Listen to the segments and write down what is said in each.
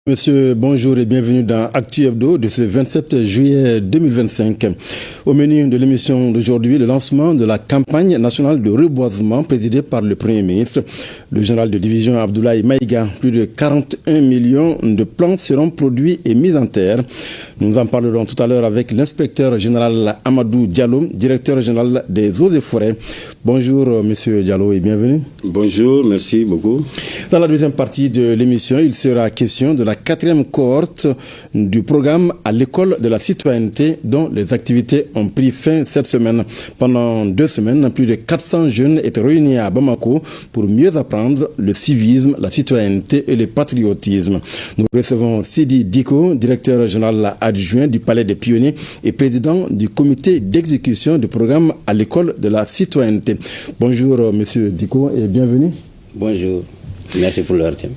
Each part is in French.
Monsieur, bonjour et bienvenue dans Actu Hebdo de ce 27 juillet 2025. Au menu de l'émission d'aujourd'hui, le lancement de la campagne nationale de reboisement présidée par le Premier ministre. Le général de division Abdoulaye Maïga, plus de 41 millions de plantes seront produits et mis en terre. Nous en parlerons tout à l'heure avec l'inspecteur général Amadou Diallo, directeur général des eaux et forêts. Bonjour monsieur Diallo et bienvenue. Bonjour, merci beaucoup. Dans la deuxième partie de l'émission, il sera question de la 4e cohorte du programme à l'école de la citoyenneté dont les activités ont pris fin cette semaine. Pendant 2 semaines, plus de 400 jeunes étaient réunis à Bamako pour mieux apprendre le civisme, la citoyenneté et le patriotisme. Nous recevons Sidi Diko, directeur général adjoint du Palais des Pionniers et président du comité d'exécution du programme à l'école de la citoyenneté. Bonjour monsieur Diko et bienvenue. Bonjour, merci pour leur thème.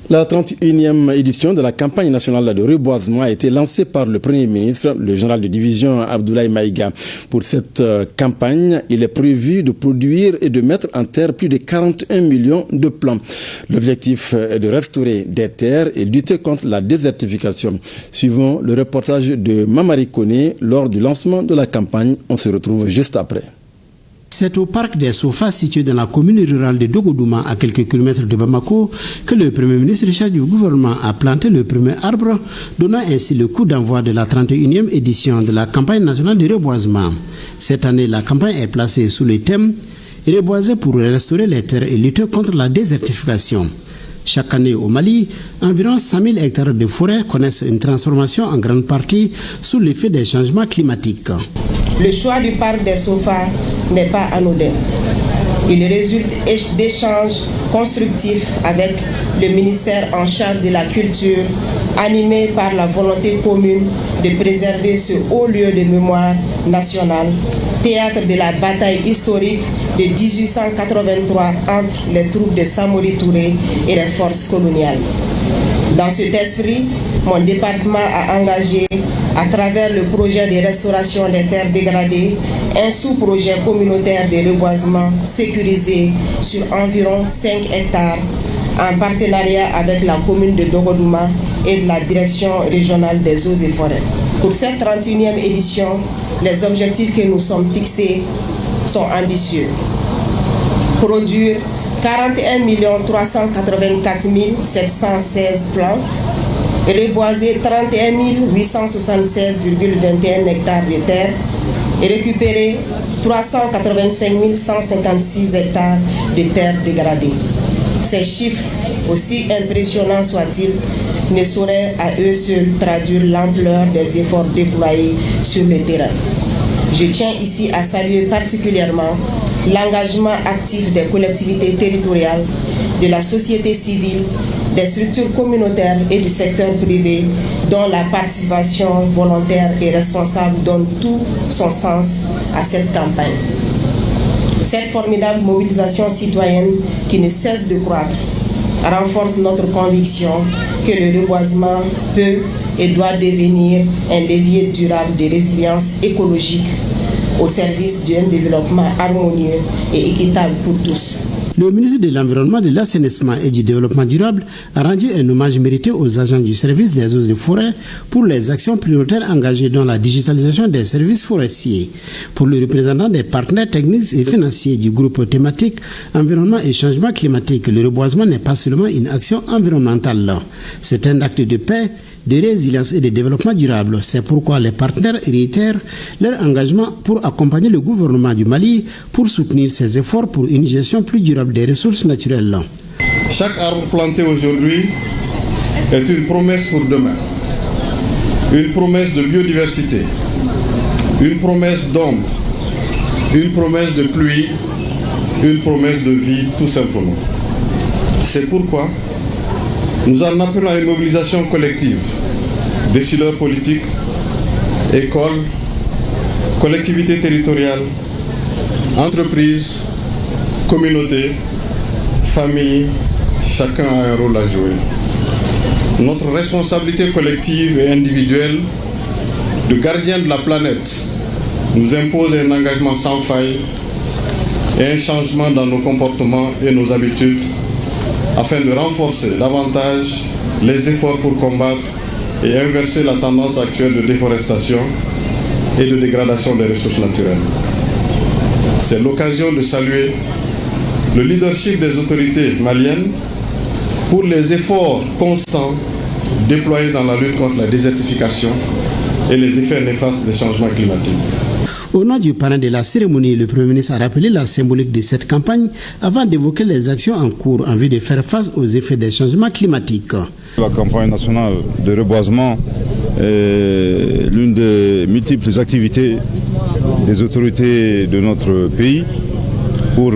La 31e édition de la campagne nationale de reboisement a été lancée par le Premier ministre, le général de division Abdoulaye Maïga. Pour cette campagne, il est prévu de produire et de mettre en terre plus de 41 millions de plants. L'objectif est de restaurer des terres et lutter contre la désertification. Suivant le reportage de Mamari Koné lors du lancement de la campagne, on se retrouve juste après. C'est au parc des Sofas situé dans la commune rurale de Dogodouma, à quelques kilomètres de Bamako, que le Premier ministre chargé du gouvernement a planté le premier arbre, donnant ainsi le coup d'envoi de la 31e édition de la campagne nationale de reboisement. Cette année, la campagne est placée sous le thème « Reboiser pour restaurer les terres et lutter contre la désertification ». Chaque année au Mali, environ 100 000 hectares de forêt connaissent une transformation en grande partie sous l'effet des changements climatiques. Le choix du parc des Sofas n'est pas anodin. Il résulte d'échanges constructifs avec le ministère en charge de la culture, animé par la volonté commune de préserver ce haut lieu de mémoire nationale, théâtre de la bataille historique de 1883 entre les troupes de Samori Touré et les forces coloniales. Dans cet esprit, mon département a engagé, à travers le projet de restauration des terres dégradées, un sous-projet communautaire de reboisement sécurisé sur environ 5 hectares en partenariat avec la commune de Dogodouma et de la direction régionale des eaux et forêts. Pour cette 31e édition, les objectifs que nous sommes fixés sont ambitieux. Produire 41 384 716 plants, reboiser 31 876,21 hectares de terre et récupérer 385 156 hectares de terres dégradées. Ces chiffres, aussi impressionnants soient-ils, ne sauraient à eux seuls traduire l'ampleur des efforts déployés sur le terrain. Je tiens ici à saluer particulièrement l'engagement actif des collectivités territoriales, de la société civile, des structures communautaires et du secteur privé, dont la participation volontaire et responsable donne tout son sens à cette campagne. Cette formidable mobilisation citoyenne qui ne cesse de croître renforce notre conviction que le reboisement peut et doit devenir un levier durable de résilience écologique au service d'un développement harmonieux et équitable pour tous. Le ministre de l'Environnement, de l'Assainissement et du Développement durable a rendu un hommage mérité aux agents du service des eaux et forêts pour les actions prioritaires engagées dans la digitalisation des services forestiers. Pour le représentant des partenaires techniques et financiers du groupe thématique Environnement et changement climatique, le reboisement n'est pas seulement une action environnementale. C'est un acte de paix, de résilience et de développement durable. C'est pourquoi les partenaires réitèrent leur engagement pour accompagner le gouvernement du Mali pour soutenir ses efforts pour une gestion plus durable des ressources naturelles. Chaque arbre planté aujourd'hui est une promesse pour demain, une promesse de biodiversité, une promesse d'ombre, une promesse de pluie, une promesse de vie tout simplement. C'est pourquoi nous en appelons à une mobilisation collective, décideurs politiques, écoles, collectivités territoriales, entreprises, communautés, familles, chacun a un rôle à jouer. Notre responsabilité collective et individuelle de gardien de la planète nous impose un engagement sans faille et un changement dans nos comportements et nos habitudes afin de renforcer davantage les efforts pour combattre et inverser la tendance actuelle de déforestation et de dégradation des ressources naturelles. C'est l'occasion de saluer le leadership des autorités maliennes pour les efforts constants déployés dans la lutte contre la désertification et les effets néfastes des changements climatiques. Au nom du parrain de la cérémonie, le Premier ministre a rappelé la symbolique de cette campagne avant d'évoquer les actions en cours en vue de faire face aux effets des changements climatiques. La campagne nationale de reboisement est l'une des multiples activités des autorités de notre pays pour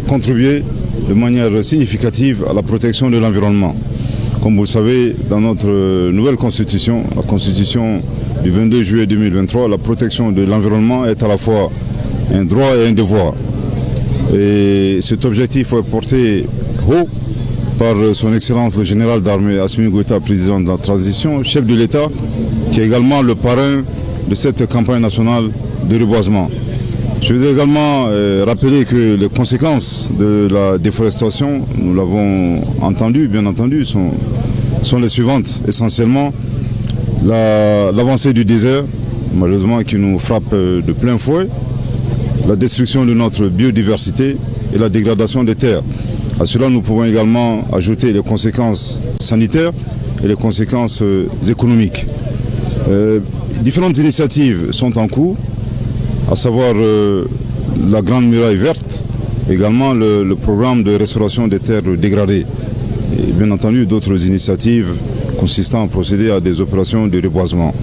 contribuer de manière significative à la protection de l'environnement. Comme vous le savez, dans notre nouvelle constitution, la constitution du 22 juillet 2023, la protection de l'environnement est à la fois un droit et un devoir. Et cet objectif est porté haut par son Excellence le général d'armée Assimi Goïta, président de la transition, chef de l'État, qui est également le parrain de cette campagne nationale de reboisement. Je voudrais également rappeler que les conséquences de la déforestation, nous l'avons entendu, bien entendu, sont les suivantes. Essentiellement, l'avancée du désert, malheureusement qui nous frappe de plein fouet, la destruction de notre biodiversité et la dégradation des terres. À cela, nous pouvons également ajouter les conséquences sanitaires et les conséquences économiques. Différentes initiatives sont en cours, à savoir la Grande Muraille Verte, également le programme de restauration des terres dégradées. Et bien entendu, d'autres initiatives consistant à procéder à des opérations de reboisement.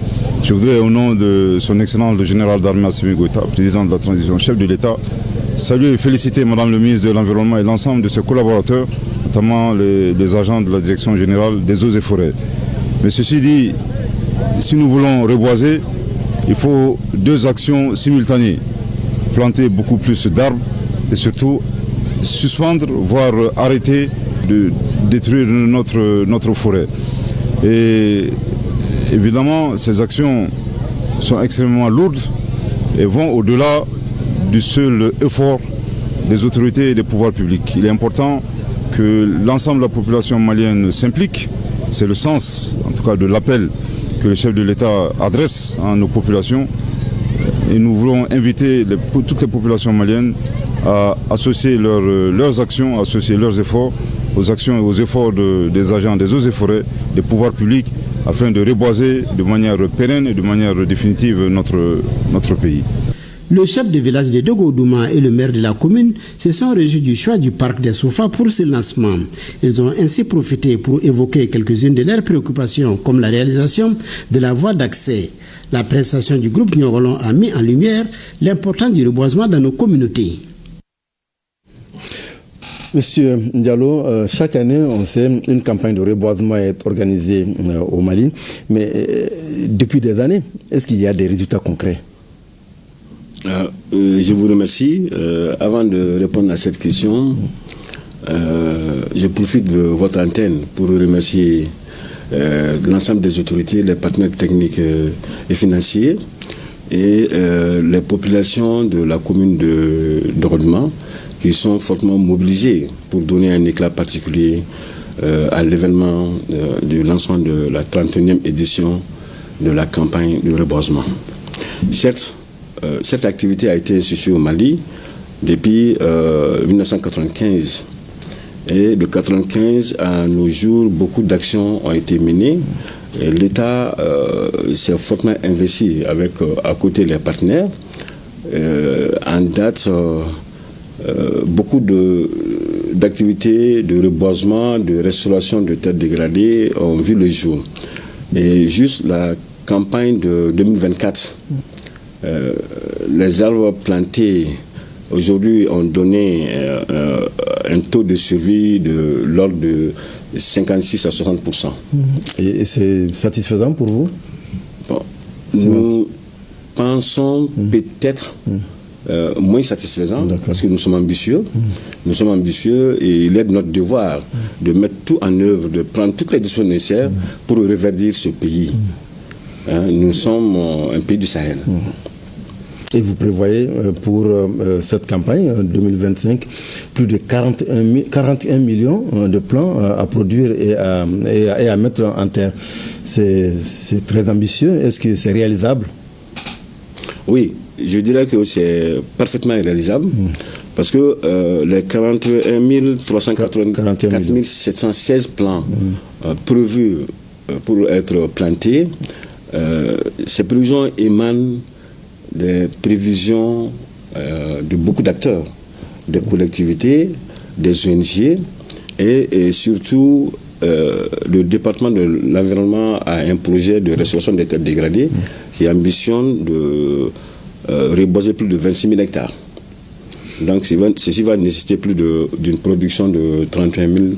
Je voudrais, au nom de son Excellence le général d'armée Assimi Goïta, président de la transition, chef de l'État, saluer et féliciter Madame le ministre de l'Environnement et l'ensemble de ses collaborateurs, notamment les agents de la Direction générale des eaux et forêts. Mais ceci dit, si nous voulons reboiser, il faut deux actions simultanées. Planter beaucoup plus d'arbres et surtout suspendre, voire arrêter de détruire notre forêt. Et évidemment, ces actions sont extrêmement lourdes et vont au-delà du seul effort des autorités et des pouvoirs publics. Il est important que l'ensemble de la population malienne s'implique. C'est le sens, en tout cas, de l'appel que le chef de l'État adresse à nos populations. Et nous voulons inviter toutes les populations maliennes à associer leurs actions, à associer leurs efforts aux actions et aux efforts des agents des eaux et forêts, des pouvoirs publics, afin de reboiser de manière pérenne et de manière définitive notre pays. Le chef de village de Dogo-Douma et le maire de la commune se sont réjouis du choix du parc des Sofa pour ce lancement. Ils ont ainsi profité pour évoquer quelques-unes de leurs préoccupations, comme la réalisation de la voie d'accès. La prestation du groupe Nyogolon a mis en lumière l'importance du reboisement dans nos communautés. Monsieur Diallo, chaque année, on sait, une campagne de reboisement est organisée au Mali. Mais depuis des années, est-ce qu'il y a des résultats concrets ? Je vous remercie. Avant de répondre à cette question, je profite de votre antenne pour remercier l'ensemble des autorités, les partenaires techniques et financiers et les populations de la commune de Dorodma qui sont fortement mobilisées pour donner un éclat particulier à l'événement du lancement de la 31e édition de la campagne de reboisement. Certes, cette activité a été instituée au Mali depuis 1995. Et de 1995 à nos jours, beaucoup d'actions ont été menées. L'État s'est fortement investi avec, à côté des partenaires. En date, beaucoup d'activités de reboisement, de restauration de terres dégradées ont vu le jour. Et juste la campagne de 2024, les arbres plantés aujourd'hui ont donné un taux de survie de l'ordre de 56 à 60%. Et c'est satisfaisant pour vous? Bon, nous pensons peut-être moins satisfaisant parce que nous sommes ambitieux. Nous sommes ambitieux et il est de notre devoir de mettre tout en œuvre, de prendre toutes les décisions nécessaires pour reverdir ce pays. Nous sommes un pays du Sahel. Et vous prévoyez pour cette campagne 2025 plus de 41 millions de plants à produire et à mettre en terre. C'est très ambitieux. Est-ce que c'est réalisable? Oui, je dirais que c'est parfaitement réalisable. Parce que les 41 384 716 plants prévus pour être plantés, ces prévisions émanent des prévisions de beaucoup d'acteurs, des collectivités, des ONG et surtout le département de l'environnement a un projet de restauration des terres dégradées qui ambitionne de reboiser plus de 26 000 hectares. Donc ceci va nécessiter plus d'une production de 31 millions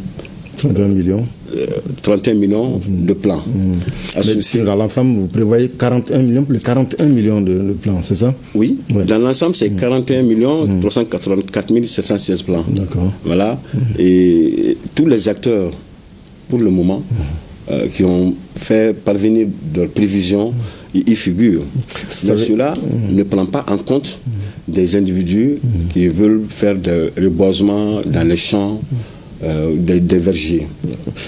de plants. Mais dans l'ensemble, vous prévoyez 41 millions, plus 41 millions de plants, c'est ça? Oui, ouais. Dans l'ensemble, c'est 41 millions 384 716 plants. D'accord. Voilà. Et tous les acteurs, pour le moment, qui ont fait parvenir leurs prévisions, y figurent. Mais cela ne prend pas en compte des individus qui veulent faire des reboisements dans les champs, des vergers.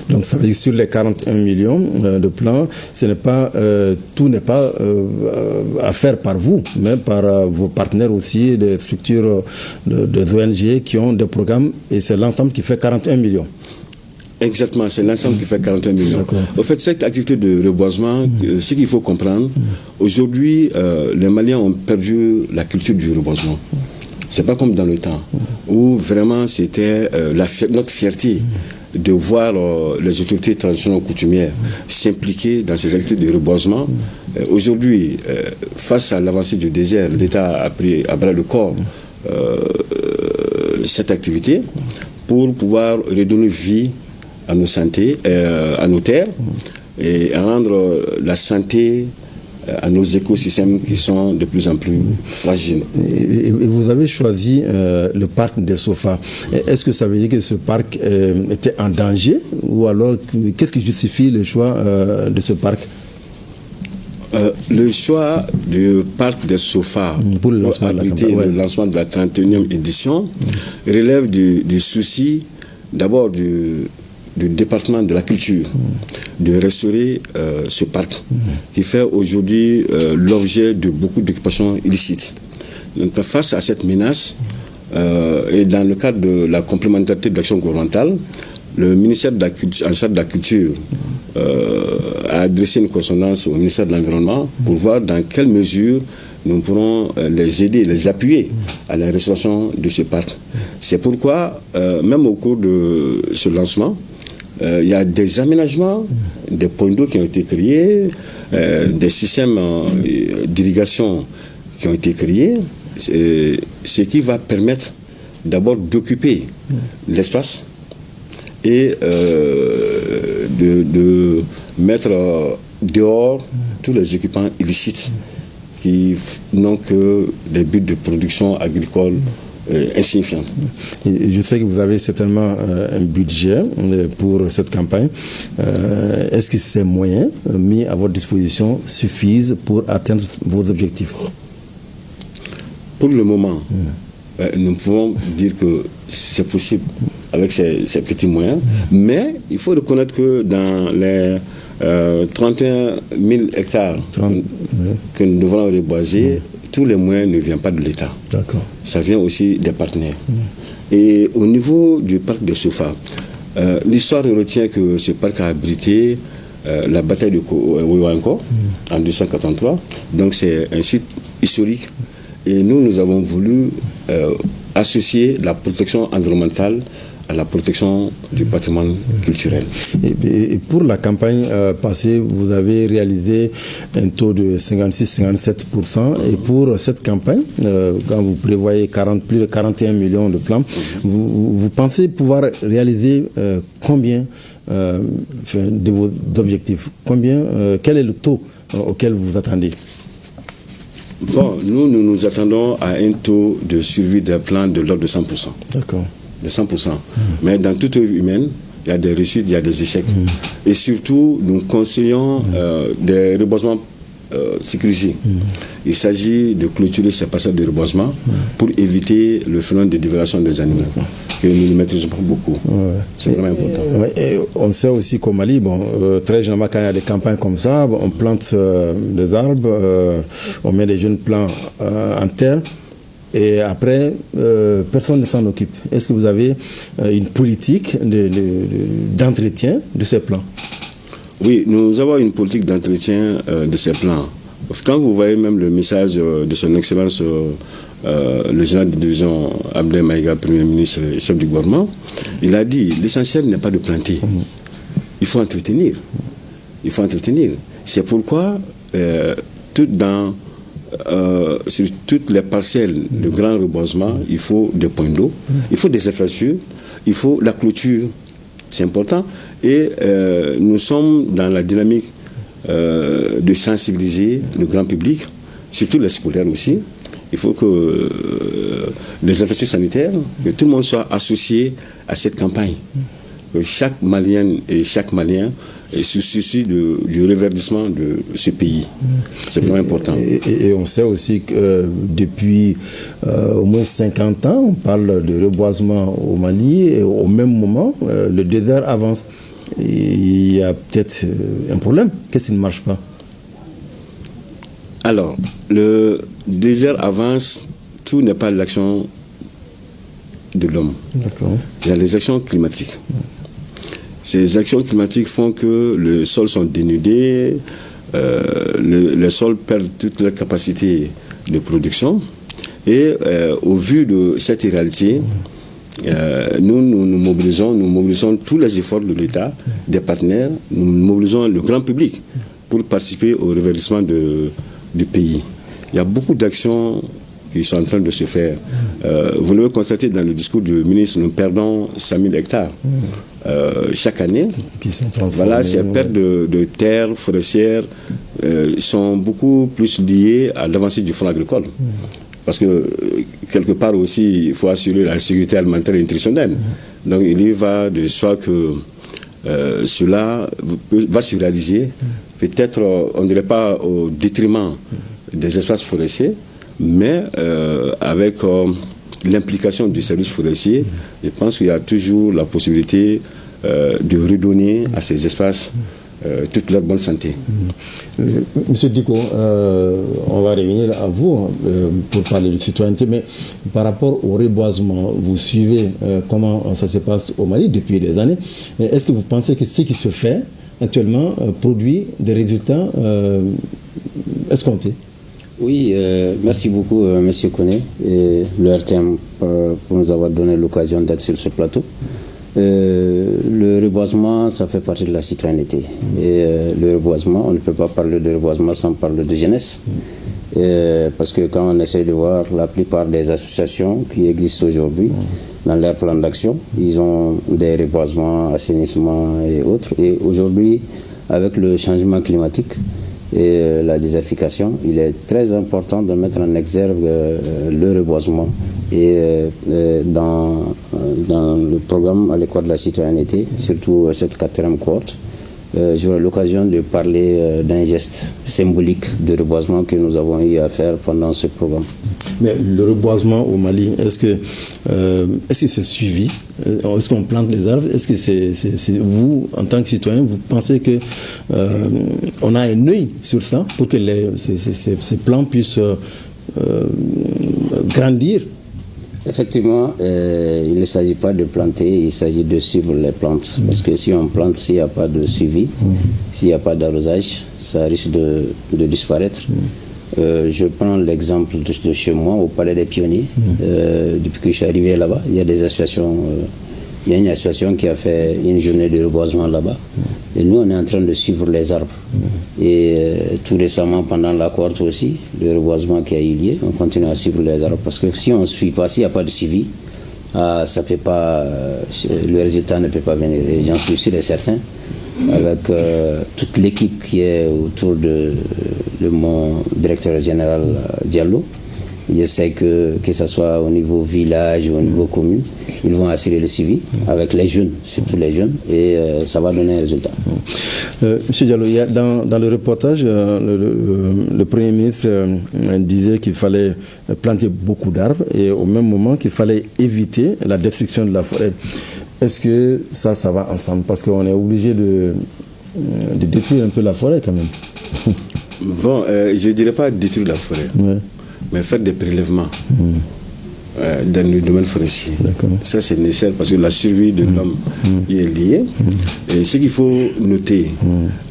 Donc ça veut dire que sur les 41 millions de plants, tout n'est pas à faire par vous, mais par vos partenaires aussi, des structures des ONG qui ont des programmes, et c'est l'ensemble qui fait 41 millions. Exactement, c'est l'ensemble qui fait 41 millions. Au fait, cette activité de reboisement, ce qu'il faut comprendre, aujourd'hui, les Maliens ont perdu la culture du reboisement. C'est pas comme dans le temps, où vraiment c'était notre fierté de voir les autorités traditionnelles coutumières s'impliquer dans ces activités de reboisement. Aujourd'hui, face à l'avancée du désert, l'État a pris à bras le corps cette activité pour pouvoir redonner vie à nos santé, à nos terres, et à rendre la santé à nos écosystèmes qui sont de plus en plus fragiles. Et vous avez choisi le parc des Sofa. Est-ce que ça veut dire que ce parc était en danger, ou alors qu'est-ce qui justifie le choix de ce parc? Le choix du parc des Sofa pour abriter le lancement de la 31e édition relève du souci d'abord du département de la culture de restaurer ce parc qui fait aujourd'hui l'objet de beaucoup d'occupations illicites. Donc face à cette menace et dans le cadre de la complémentarité de l'action gouvernementale, le ministère de la Culture, en charge de la culture, a adressé une correspondance au ministère de l'Environnement pour voir dans quelle mesure nous pourrons les aider, les appuyer à la restauration de ce parc. C'est pourquoi, même au cours de ce lancement, il y a des aménagements, des points d'eau qui ont été créés, des systèmes d'irrigation qui ont été créés, ce qui va permettre d'abord d'occuper l'espace et de mettre dehors tous les occupants illicites qui n'ont que des buts de production agricole insignifiants. Je sais que vous avez certainement un budget pour cette campagne. Est-ce que ces moyens mis à votre disposition suffisent pour atteindre vos objectifs? Pour le moment, nous pouvons dire que c'est possible avec ces petits moyens, mais il faut reconnaître que dans les 31 000 hectares que nous devons reboiser, tous les moyens ne viennent pas de l'État. D'accord. Ça vient aussi des partenaires. Et au niveau du parc de Sofa, l'histoire retient que ce parc a abrité la bataille de Ouéouanko en 283. Donc c'est un site historique. Et nous avons voulu associer la protection environnementale à la protection du patrimoine culturel. Et pour la campagne passée, vous avez réalisé un taux de 56-57%. Et pour cette campagne, quand vous prévoyez plus de 41 millions de plants, vous pensez pouvoir réaliser combien de vos objectifs? Quel est le taux auquel vous attendez? Bon, nous nous attendons à un taux de survie des plants de l'ordre de 100%. D'accord. De 100%. Mais dans toute œuvre humaine, il y a des réussites, il y a des échecs. Et surtout, nous conseillons des reboisements sécurisés. Il s'agit de clôturer ces passages de reboisement pour éviter le phénomène de diversion des animaux. Et nous ne maîtrisons pas beaucoup. C'est vraiment important. Et on sait aussi qu'au Mali, très généralement, quand il y a des campagnes comme ça, on plante des arbres, on met des jeunes plants en terre. Et après, personne ne s'en occupe. Est-ce que vous avez une politique d'entretien de ces plans? Oui, nous avons une politique d'entretien de ces plans. Quand vous voyez même le message de son Excellence, le général de division Abdel Maïga, Premier ministre et chef du gouvernement, il a dit l'essentiel n'est pas de planter. Il faut entretenir. Il faut entretenir. C'est pourquoi sur toutes les parcelles de grand reboisement, il faut des points d'eau, il faut des infrastructures, il faut la clôture. C'est important. Et nous sommes dans la dynamique de sensibiliser le grand public, surtout les scolaires aussi. Il faut que les infrastructures sanitaires, que tout le monde soit associé à cette campagne. Que chaque Malienne et chaque Malien se soucie du reverdissement de ce pays. C'est vraiment important. Et on sait aussi que depuis au moins 50 ans, on parle de reboisement au Mali, et au même moment, le désert avance. Il y a peut-être un problème. Qu'est-ce qui ne marche pas? Alors, le désert avance, tout n'est pas l'action de l'homme. D'accord. Il y a les actions climatiques. Ces actions climatiques font que les sols sont dénudés, les sols perdent toute leur capacité de production. Et au vu de cette réalité, nous mobilisons tous les efforts de l'État, des partenaires, nous mobilisons le grand public pour participer au reverdissement du pays. Il y a beaucoup d'actions qui sont en train de se faire. Vous l'avez constaté dans le discours du ministre, nous perdons 5000 hectares chaque année. Voilà, ces pertes de terres forestières sont beaucoup plus liées à l'avancée du fonds agricole. Parce que, quelque part aussi, il faut assurer la sécurité alimentaire et nutritionnelle. Donc, il y va de soi que cela va se réaliser. Peut-être, on ne dirait pas au détriment des espaces forestiers, mais avec l'implication du service forestier, je pense qu'il y a toujours la possibilité de redonner à ces espaces toute leur bonne santé. Monsieur Diko, on va revenir à vous pour parler de citoyenneté, mais par rapport au reboisement, vous suivez comment ça se passe au Mali depuis des années. Est-ce que vous pensez que ce qui se fait actuellement produit des résultats escomptés? Oui, merci beaucoup, Monsieur Koné, et le RTM pour nous avoir donné l'occasion d'être sur ce plateau. Le reboisement, ça fait partie de la citoyenneté. Et le reboisement, on ne peut pas parler de reboisement sans parler de jeunesse. Parce que quand on essaie de voir la plupart des associations qui existent aujourd'hui, dans leur plan d'action, ils ont des reboisements, assainissement et autres. Et aujourd'hui, avec le changement climatique et la désertification, il est très important de mettre en exergue le reboisement. Et dans le programme à l'école de la citoyenneté, surtout cette 4e cohorte, j'aurai l'occasion de parler d'un geste symbolique de reboisement que nous avons eu à faire pendant ce programme. Mais le reboisement au Mali, est-ce que c'est suivi? Est-ce qu'on plante les arbres? Est-ce que c'est vous, en tant que citoyen, vous pensez que on a un œil sur ça pour que ces plants puissent grandir? Effectivement, il ne s'agit pas de planter, il s'agit de suivre les plantes. Parce que si on plante, s'il n'y a pas de suivi, s'il n'y a pas d'arrosage, ça risque de disparaître. Je prends l'exemple de chez moi, au Palais des Pionniers. Depuis que je suis arrivé là-bas, il y a des associations. Il y a une association qui a fait une journée de reboisement là-bas. Et nous, on est en train de suivre les arbres. Et tout récemment, pendant la cohorte aussi, le reboisement qui a eu lieu, on continue à suivre les arbres. Parce que si on ne suit pas, s'il n'y a pas de suivi, ça peut pas, le résultat ne peut pas venir. Et j'en suis sûr et certain, avec toute l'équipe qui est autour de mon directeur général Diallo, Je sais que ce soit au niveau village ou au niveau commune, ils vont assurer le suivi avec les jeunes, surtout les jeunes, et ça va donner un résultat. Monsieur Diallo, dans le reportage, le Premier ministre disait qu'il fallait planter beaucoup d'arbres et au même moment qu'il fallait éviter la destruction de la forêt. Est-ce que ça va ensemble? Parce qu'on est obligé de détruire un peu la forêt quand même. Bon, je ne dirais pas détruire la forêt, mais faire des prélèvements dans le domaine forestier. Ça, c'est nécessaire parce que la survie de l'homme y est liée. Et ce qu'il faut noter,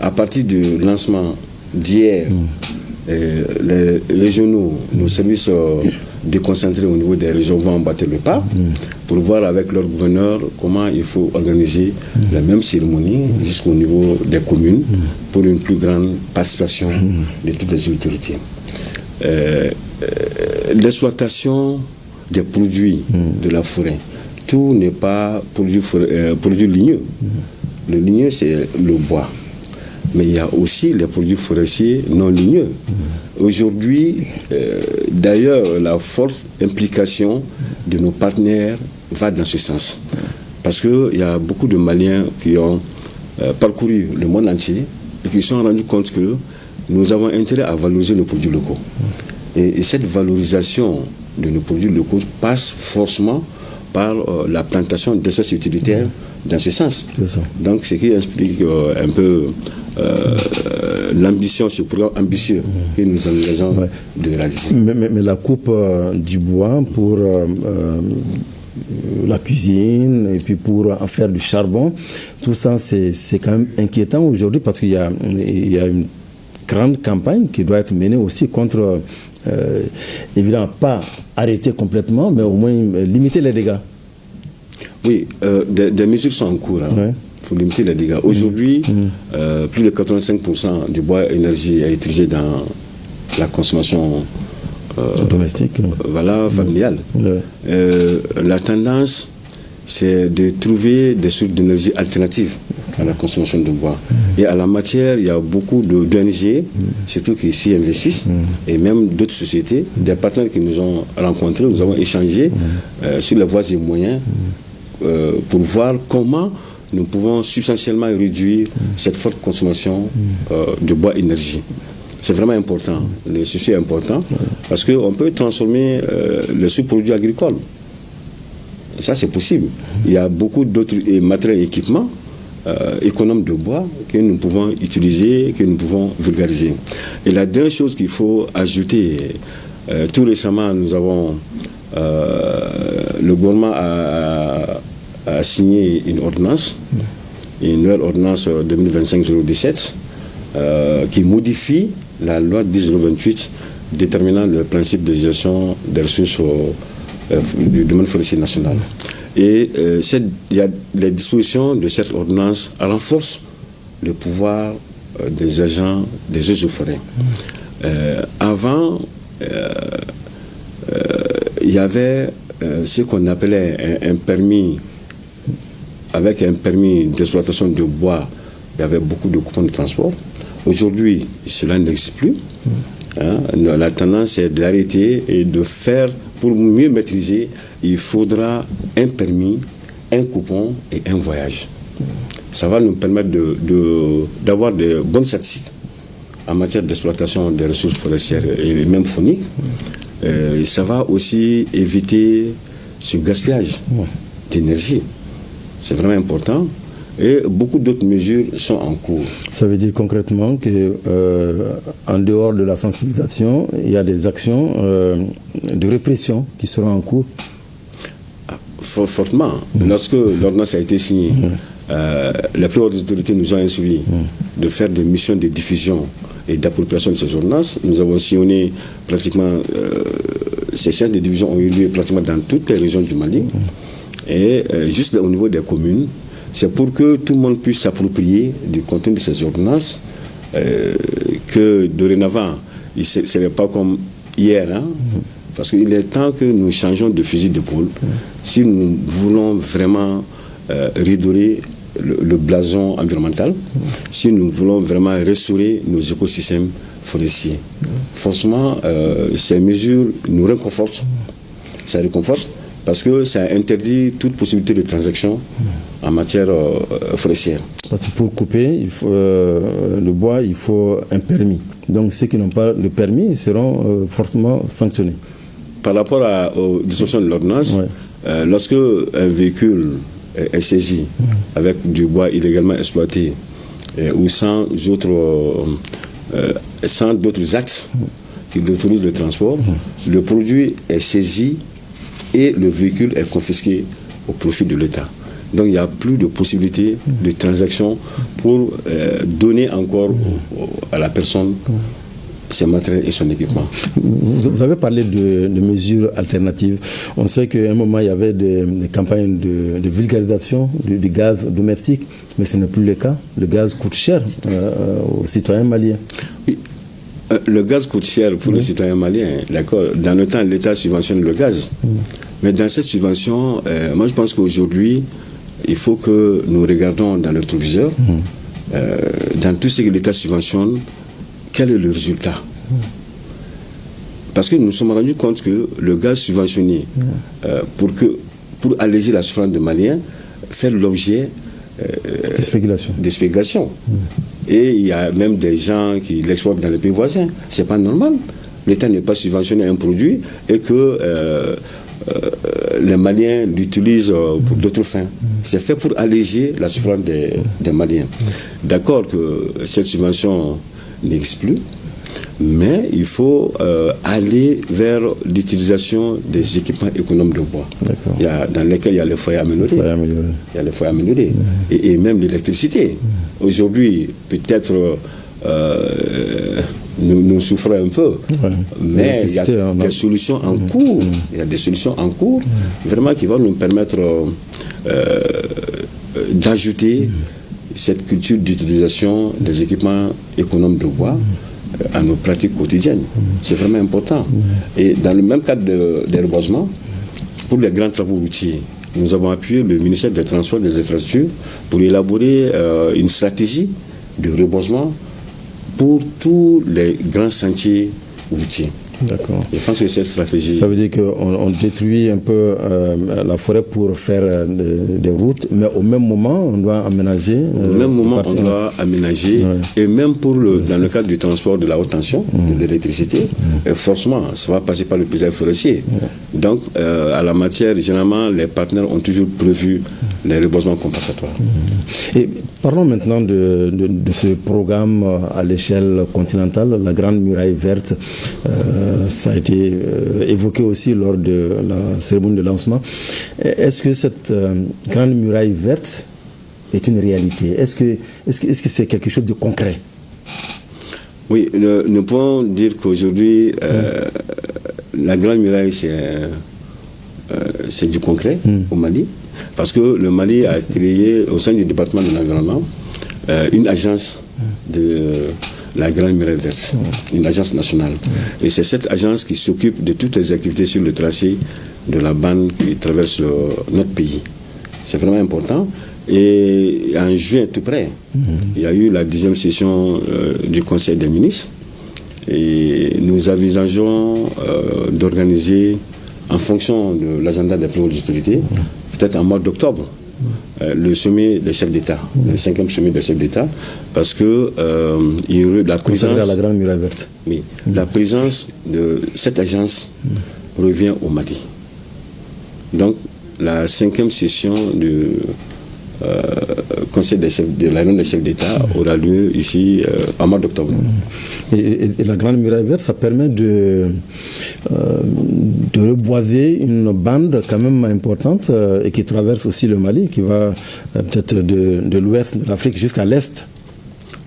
à partir du lancement d'hier, les régionaux, nos services déconcentrés au niveau des régions vont emboîter le pas pour voir avec leur gouverneur comment il faut organiser la même cérémonie jusqu'au niveau des communes pour une plus grande participation de toutes les autorités. L'exploitation des produits de la forêt, tout n'est pas produit ligneux. Le ligneux, c'est le bois. Mais il y a aussi les produits forestiers non ligneux. Aujourd'hui, d'ailleurs, la forte implication de nos partenaires va dans ce sens. Parce qu'il y a beaucoup de Maliens qui ont parcouru le monde entier et qui se sont rendus compte que nous avons intérêt à valoriser nos produits locaux. Et cette valorisation de nos produits locaux passe forcément par la plantation d'espèces utilitaires dans ce sens. Donc, ce qui explique un peu l'ambition, ce programme ambitieux que nous envisageons de réaliser. Mais la coupe du bois pour la cuisine et puis pour en faire du charbon, tout ça c'est quand même inquiétant aujourd'hui parce qu'il y a une grande campagne qui doit être menée aussi contre, évidemment pas arrêter complètement, mais au moins limiter les dégâts. Oui, des mesures sont en cours. Pour limiter les dégâts. Aujourd'hui, plus de 85% du bois énergie est utilisé dans la consommation domestique, familiale. La tendance, c'est de trouver des sources d'énergie alternatives à la consommation de bois. Et à la matière, il y a beaucoup d'ONG, surtout qui s'y investissent, et même d'autres sociétés, des partenaires qui nous ont rencontrés, nous avons échangé sur les voies et moyens pour voir comment nous pouvons substantiellement réduire cette forte consommation de bois énergie. C'est vraiment important. Le sujet est important parce qu'on peut transformer les sous-produits agricoles. Et ça, c'est possible. Il y a beaucoup d'autres matériels et équipements économes de bois que nous pouvons utiliser, que nous pouvons vulgariser. Et la dernière chose qu'il faut ajouter, tout récemment, nous avons le gouvernement a signé une ordonnance, une nouvelle ordonnance 2025-017 qui modifie la loi 10-028 déterminant le principe de gestion des ressources du domaine forestier national. Et il y a les dispositions de cette ordonnance renforcent le pouvoir des agents des eaux et forêts. Avant, il y avait ce qu'on appelait un permis. Avec un permis d'exploitation de bois, il y avait beaucoup de coupons de transport. Aujourd'hui, cela n'existe plus. La tendance est d'arrêter et de faire, pour mieux maîtriser, il faudra un permis, un coupon et un voyage. Ça va nous permettre d'avoir de bonnes statistiques en matière d'exploitation des ressources forestières et même fauniques. Ça va aussi éviter ce gaspillage d'énergie. C'est vraiment important. Et beaucoup d'autres mesures sont en cours. Ça veut dire concrètement qu'en dehors de la sensibilisation, il y a des actions de répression qui seront en cours? Fortement. Lorsque l'ordonnance a été signée, les plus hautes autorités nous ont instruit de faire des missions de diffusion et d'appropriation de ces ordonnances. Nous avons sillonné pratiquement, ces séances de division ont eu lieu pratiquement dans toutes les régions du Mali. Et juste au niveau des communes, c'est pour que tout le monde puisse s'approprier du contenu de ces ordonnances, que dorénavant, il ne serait pas comme hier, parce qu'il est temps que nous changeons de fusil d'épaule si nous voulons vraiment redorer le blason environnemental, si nous voulons vraiment restaurer nos écosystèmes forestiers. Forcément, ces mesures nous réconfortent. Ça réconforte parce que ça interdit toute possibilité de transaction en matière forestière. Parce que pour couper le bois, il faut un permis. Donc ceux qui n'ont pas le permis seront fortement sanctionnés. Par rapport aux dispositions de l'ordonnance, lorsque un véhicule est saisi avec du bois illégalement exploité ou sans d'autres actes qui autorisent le transport, le produit est saisi et le véhicule est confisqué au profit de l'État. Donc il n'y a plus de possibilité de transaction pour donner encore à la personne ses matériels et son équipement. Vous avez parlé de mesures alternatives. On sait qu'à un moment, il y avait des campagnes de vulgarisation du gaz domestique, mais ce n'est plus le cas. Le gaz coûte cher aux citoyens maliens. Oui. Le gaz coûte cher pour les citoyens maliens, d'accord. Dans le temps, l'État subventionne le gaz. Mais dans cette subvention, moi je pense qu'aujourd'hui, il faut que nous regardions dans le rétroviseur, dans tout ce que l'État subventionne, quel est le résultat? Parce que nous nous sommes rendus compte que le gaz subventionné, pour alléger la souffrance des Maliens, fait l'objet de spéculation. Et il y a même des gens qui l'exploitent dans les pays voisins. C'est pas normal. L'État n'est pas subventionné un produit et que les Maliens l'utilisent pour d'autres fins. C'est fait pour alléger la souffrance des Maliens. D'accord que cette subvention n'existe plus, mais il faut aller vers l'utilisation des équipements économes de bois. Dans lesquels il y a les foyers améliorés. Il y a les foyers améliorés. Et même l'électricité. Aujourd'hui, peut-être nous souffrons un peu, mais il y a des solutions en cours. Il y a des solutions en cours, vraiment qui vont nous permettre d'ajouter cette culture d'utilisation des équipements économes de bois à nos pratiques quotidiennes. C'est vraiment important. Et dans le même cadre des reboisements, pour les grands travaux routiers, nous avons appuyé le ministère des Transports et des Infrastructures pour élaborer une stratégie de reboisement pour tous les grands sentiers routiers. D'accord. Je pense que cette stratégie... Ça veut dire qu'on détruit un peu la forêt pour faire des routes, mais au même moment, on doit aménager... Au même moment, on doit aménager, et même pour dans le cadre du transport de la haute tension, de l'électricité, forcément, ça va passer par le paysage forestier. Donc, à la matière, généralement, les partenaires ont toujours prévu les reboisements compensatoires. Et parlons maintenant de ce programme à l'échelle continentale, la Grande Muraille Verte. Ça a été évoqué aussi lors de la cérémonie de lancement. Est-ce que cette Grande Muraille Verte est une réalité? Est-ce que c'est quelque chose de concret? Oui, nous pouvons dire qu'aujourd'hui, la Grande Muraille, c'est du concret au Mali. Parce que le Mali a créé, au sein du département de l'environnement, une agence de la Grande Muraille Verte, une agence nationale. Et c'est cette agence qui s'occupe de toutes les activités sur le tracé de la bande qui traverse notre pays. C'est vraiment important. Et en juin tout près, il y a eu la 10e session du Conseil des ministres. Et nous envisageons d'organiser, en fonction de l'agenda des plus hautes autorités, peut-être en mois d'octobre, le sommet des chefs d'État, le 5e sommet des chefs d'État, parce que il y aurait la présence à la Grande Muraille Verte. Oui, la présence de cette agence revient au Mali. Donc, la 5e session du Conseil des chefs de la réunion des chefs d'État aura lieu ici en mois d'octobre. Et la Grande Muraille Verte, ça permet de reboiser une bande quand même importante et qui traverse aussi le Mali, qui va peut-être de l'ouest de l'Afrique jusqu'à l'est.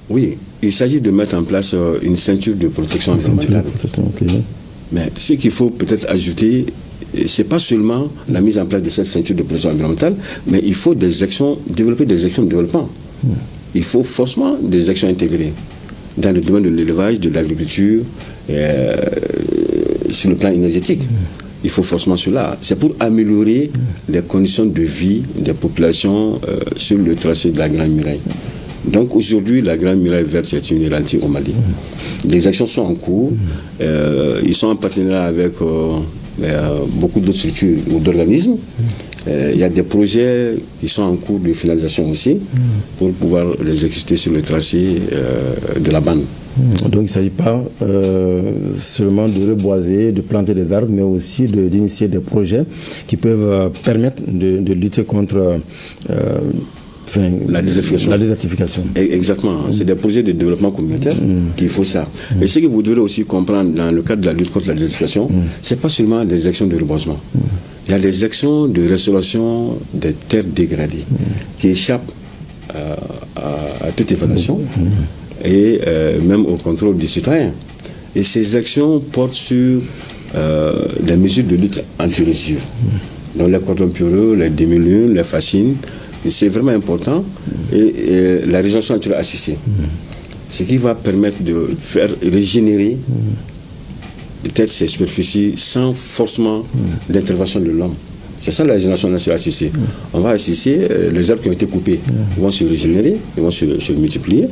Oui, il s'agit de mettre en place une ceinture de protection environnementale. Mais ce qu'il faut peut-être ajouter, c'est pas seulement la mise en place de cette ceinture de protection environnementale, mais il faut développer des actions de développement. Il faut forcément des actions intégrées dans le domaine de l'élevage, de l'agriculture, sur le plan énergétique. Il faut forcément cela. C'est pour améliorer les conditions de vie des populations sur le tracé de la Grande Muraille. Donc aujourd'hui, la Grande Muraille Verte, c'est une réalité au Mali. Les actions sont en cours. Ils sont en partenariat avec beaucoup d'autres structures ou d'organismes. Il y a des projets qui sont en cours de finalisation aussi pour pouvoir les exécuter sur le tracé de la bande. Donc il ne s'agit pas seulement de reboiser, de planter des arbres, mais aussi d'initier des projets qui peuvent permettre de lutter contre la désertification. Exactement. C'est des projets de développement communautaire qu'il faut ça. Et ce que vous devez aussi comprendre dans le cadre de la lutte contre la désertification, ce n'est pas seulement des actions de reboisement. Il y a des actions de restauration des terres dégradées qui échappent à toute évaluation et même au contrôle du citoyen. Et ces actions portent sur les mesures de lutte anti-résidu. Donc les cordons pierreux, les demi-lunes, les fascines, c'est vraiment important. Et la régénération naturelle assistée. Ce qui va permettre de faire régénérer peut-être ces superficies sans forcément l'intervention de l'homme. C'est ça la régénération naturelle assistée. On va assister, les arbres qui ont été coupés vont se régénérer, ils vont se multiplier.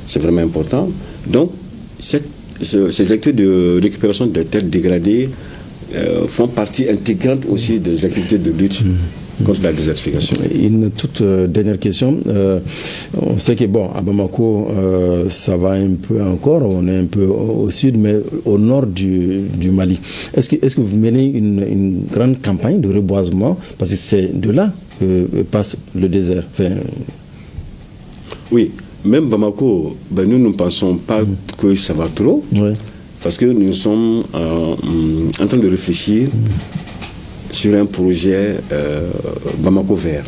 C'est vraiment important. Donc, ces actes de récupération des terres dégradées font partie intégrante aussi des activités de lutte contre la désertification. Une toute dernière question. On sait que, à Bamako, ça va un peu encore, on est un peu au sud, mais au nord du Mali. Est-ce que vous menez une grande campagne de reboisement? Parce que c'est de là que passe le désert. Oui, même Bamako, nous ne pensons pas que ça va trop, parce que nous sommes en train de réfléchir sur un projet Bamako vert.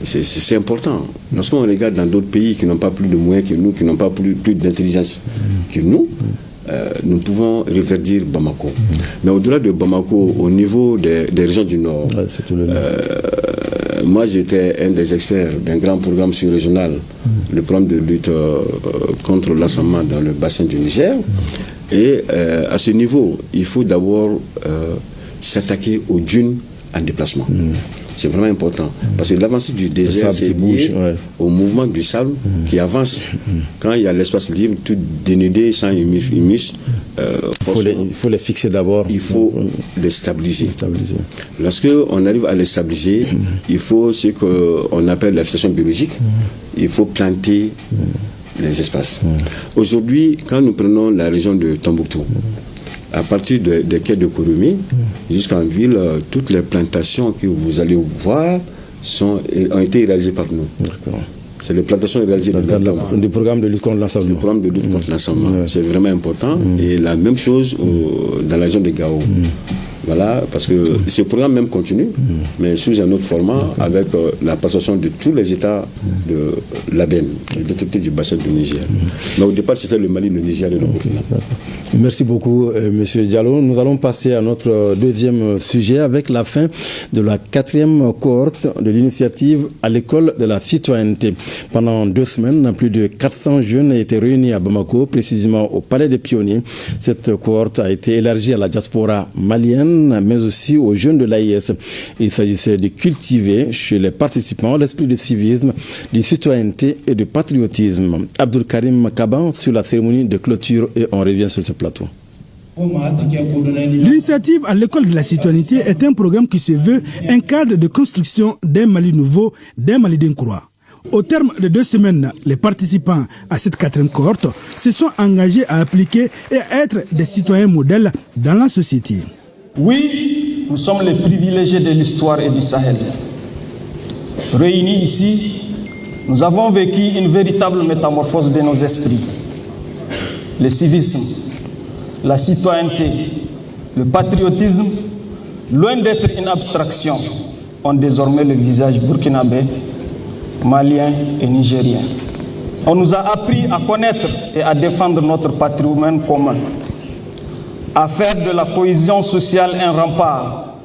C'est important. Lorsqu'on regarde dans d'autres pays qui n'ont pas plus de moyens que nous, qui n'ont pas plus d'intelligence que nous, nous pouvons reverdir Bamako. Mais au-delà de Bamako, au niveau des régions du Nord, moi j'étais un des experts d'un grand programme sur-régional, le programme de lutte contre l'ensalement dans le bassin du Niger. Et à ce niveau, il faut d'abord s'attaquer aux dunes en déplacement. C'est vraiment important. Parce que l'avancée du désert, c'est lié au mouvement du sable qui avance. Quand il y a l'espace libre, tout dénudé, sans humus, il faut les fixer d'abord. Il faut les stabiliser. Lorsque on arrive à les stabiliser, il faut ce qu'on appelle la fixation biologique. Il faut planter les espaces. Aujourd'hui, quand nous prenons la région de Tombouctou, à partir des quais de Kouroumi jusqu'en ville, toutes les plantations que vous allez voir ont été réalisées par nous. C'est les plantations réalisées par nous. Du programme de lutte contre l'ensalement. C'est vraiment important. Et la même chose dans la région de Gao. Voilà, parce que ce programme même continue, mais sous un autre format, avec la passation de tous les États de l'ABN, l'autorité du bassin du Niger. Mais au départ, c'était le Mali, le Niger et le Burkina. Merci beaucoup, M. Diallo. Nous allons passer à notre deuxième sujet avec la fin de la 4e cohorte de l'initiative à l'école de la citoyenneté. Pendant 2 semaines, plus de 400 jeunes étaient réunis à Bamako, précisément au Palais des Pionniers. Cette cohorte a été élargie à la diaspora malienne, mais aussi aux jeunes de l'AIS. Il s'agissait de cultiver chez les participants l'esprit de civisme, de citoyenneté et de patriotisme. Abdul Karim Kaban sur la cérémonie de clôture et on revient sur ce plateau. L'initiative à l'école de la citoyenneté est un programme qui se veut un cadre de construction d'un Mali nouveau, d'un Mali d'un croix. Au terme de 2 semaines, les participants à cette 4e cohorte se sont engagés à appliquer et à être des citoyens modèles dans la société. Oui, nous sommes les privilégiés de l'histoire et du Sahel. Réunis ici, nous avons vécu une véritable métamorphose de nos esprits. Le civisme, la citoyenneté, le patriotisme, loin d'être une abstraction, ont désormais le visage burkinabé, malien et nigérien. On nous a appris à connaître et à défendre notre patrimoine commun, à faire de la cohésion sociale un rempart